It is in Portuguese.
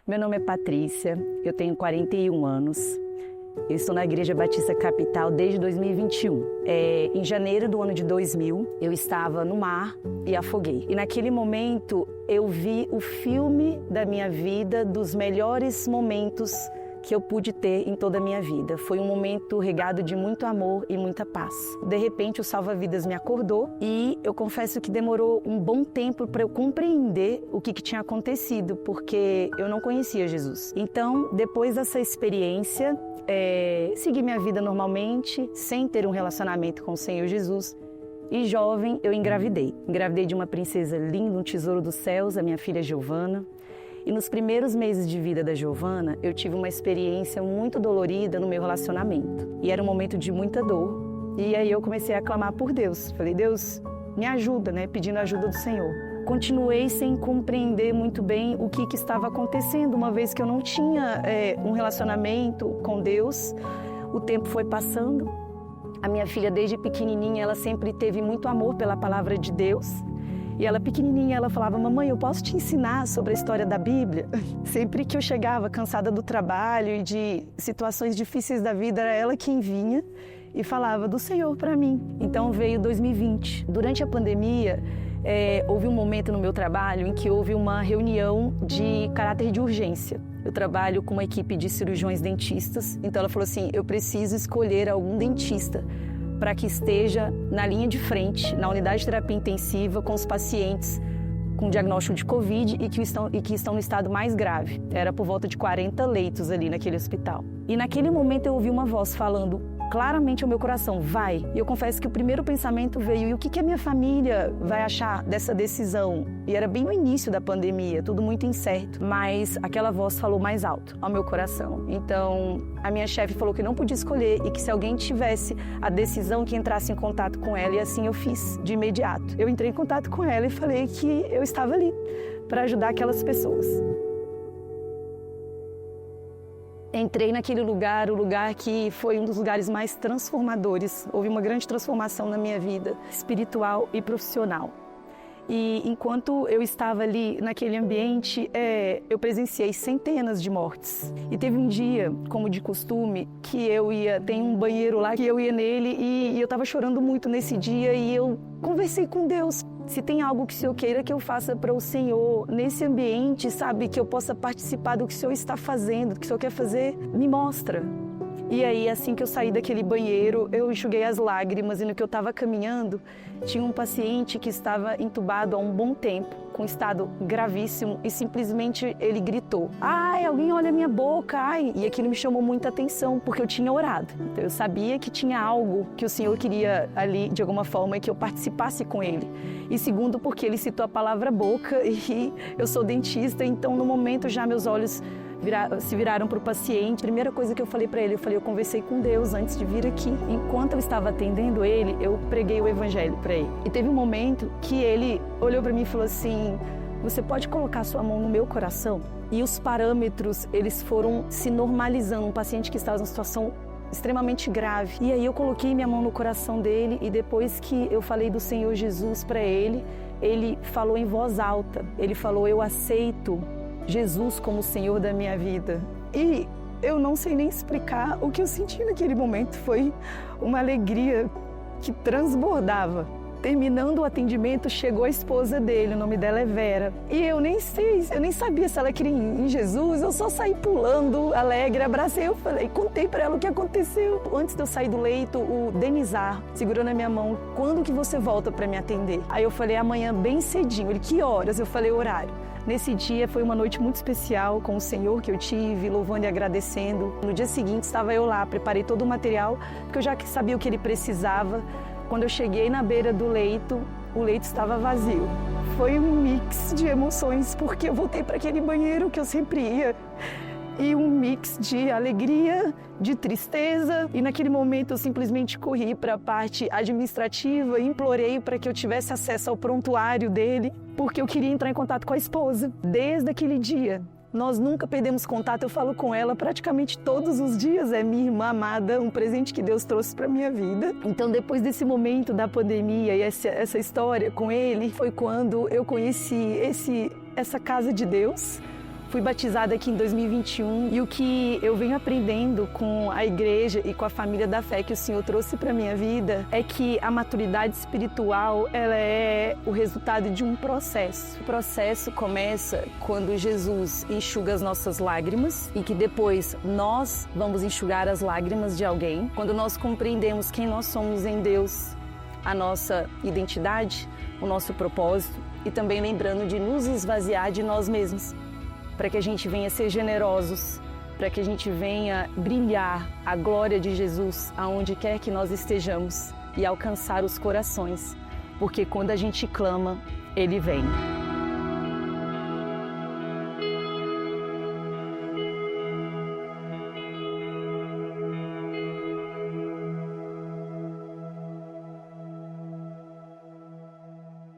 Meu nome é Patrícia, eu tenho 41 anos. Eu estou na Igreja Batista Capital desde 2021. Em janeiro do ano de 2000, eu estava no mar e afoguei. E naquele momento, eu vi o filme da minha vida, dos melhores momentos que eu pude ter em toda a minha vida. Foi um momento regado de muito amor e muita paz. De repente, o salva-vidas me acordou e eu confesso que demorou um bom tempo para eu compreender o que tinha acontecido, porque eu não conhecia Jesus. Então, depois dessa experiência, segui minha vida normalmente, sem ter um relacionamento com o Senhor Jesus. E jovem, eu engravidei. Engravidei de uma princesa linda, um tesouro dos céus, a minha filha Giovana. E nos primeiros meses de vida da Giovana, eu tive uma experiência muito dolorida no meu relacionamento. E era um momento de muita dor. E aí eu comecei a clamar por Deus. Falei, Deus, me ajuda, pedindo a ajuda do Senhor. Continuei sem compreender muito bem o que estava acontecendo, uma vez que eu não tinha um relacionamento com Deus. O tempo foi passando. A minha filha, desde pequenininha, ela sempre teve muito amor pela palavra de Deus. E ela pequenininha, ela falava, mamãe, eu posso te ensinar sobre a história da Bíblia? Sempre que eu chegava cansada do trabalho e de situações difíceis da vida, era ela quem vinha e falava do Senhor para mim. Então veio 2020. Durante a pandemia, houve um momento no meu trabalho em que houve uma reunião de caráter de urgência. Eu trabalho com uma equipe de cirurgiões dentistas, então ela falou assim, eu preciso escolher algum dentista para que esteja na linha de frente, na unidade de terapia intensiva, com os pacientes com diagnóstico de Covid e que estão no estado mais grave. Era por volta de 40 leitos ali naquele hospital. E naquele momento eu ouvi uma voz falando claramente ao meu coração, vai. E eu confesso que o primeiro pensamento veio, e o que a minha família vai achar dessa decisão? E era bem no início da pandemia, tudo muito incerto. Mas aquela voz falou mais alto ao meu coração. Então, a minha chefe falou que não podia escolher e que se alguém tivesse a decisão, que entrasse em contato com ela. E assim eu fiz, de imediato. Eu entrei em contato com ela e falei que eu estava ali para ajudar aquelas pessoas. Entrei naquele lugar, o lugar que foi um dos lugares mais transformadores. Houve uma grande transformação na minha vida, espiritual e profissional. E enquanto eu estava ali naquele ambiente, eu presenciei centenas de mortes. E teve um dia, como de costume, que tem um banheiro lá, que eu ia nele e eu estava chorando muito nesse dia e eu conversei com Deus. Se tem algo que o Senhor queira que eu faça para o Senhor nesse ambiente, sabe, que eu possa participar do que o Senhor está fazendo, do que o Senhor quer fazer, me mostra. E aí, assim que eu saí daquele banheiro, eu enxuguei as lágrimas e no que eu estava caminhando, tinha um paciente que estava entubado há um bom tempo, com estado gravíssimo, e simplesmente ele gritou, ai, alguém olha a minha boca, ai. E aquilo me chamou muita atenção, porque eu tinha orado. Então eu sabia que tinha algo que o Senhor queria ali, de alguma forma, que eu participasse com ele. E segundo, porque ele citou a palavra boca e eu sou dentista, então no momento já meus olhos se viraram para o paciente. Primeira coisa que eu falei para ele, eu conversei com Deus antes de vir aqui. Enquanto eu estava atendendo ele, eu preguei o evangelho para ele. E teve um momento que ele olhou para mim e falou assim, você pode colocar sua mão no meu coração? E os parâmetros, eles foram se normalizando. Um paciente que estava numa situação extremamente grave. E aí eu coloquei minha mão no coração dele e depois que eu falei do Senhor Jesus para ele, ele falou em voz alta. Ele falou, eu aceito Jesus como o Senhor da minha vida. E eu não sei nem explicar o que eu senti naquele momento. Foi uma alegria que transbordava. Terminando o atendimento, chegou a esposa dele, o nome dela é Vera. E eu nem sabia se ela queria ir em Jesus, eu só saí pulando, alegre, abracei, contei pra ela o que aconteceu. Antes de eu sair do leito, o Denizar segurou na minha mão, quando que você volta pra me atender? Aí eu falei, amanhã bem cedinho. Ele, que horas? Eu falei, horário. Nesse dia foi uma noite muito especial com o Senhor que eu tive, louvando e agradecendo. No dia seguinte estava eu lá, preparei todo o material, porque eu já sabia o que ele precisava. Quando eu cheguei na beira do leito, o leito estava vazio. Foi um mix de emoções, porque eu voltei para aquele banheiro que eu sempre ia. E um mix de alegria, de tristeza. E naquele momento eu simplesmente corri para a parte administrativa e implorei para que eu tivesse acesso ao prontuário dele, porque eu queria entrar em contato com a esposa. Desde aquele dia, nós nunca perdemos contato, eu falo com ela praticamente todos os dias, é minha irmã amada, um presente que Deus trouxe para minha vida. Então depois desse momento da pandemia e essa história com ele, foi quando eu conheci essa casa de Deus. Fui batizada aqui em 2021 e o que eu venho aprendendo com a igreja e com a família da fé que o Senhor trouxe para minha vida é que a maturidade espiritual, ela é o resultado de um processo. O processo começa quando Jesus enxuga as nossas lágrimas e que depois nós vamos enxugar as lágrimas de alguém. Quando nós compreendemos quem nós somos em Deus, a nossa identidade, o nosso propósito e também lembrando de nos esvaziar de nós mesmos, para que a gente venha ser generosos, para que a gente venha brilhar a glória de Jesus aonde quer que nós estejamos e alcançar os corações, porque quando a gente clama, Ele vem.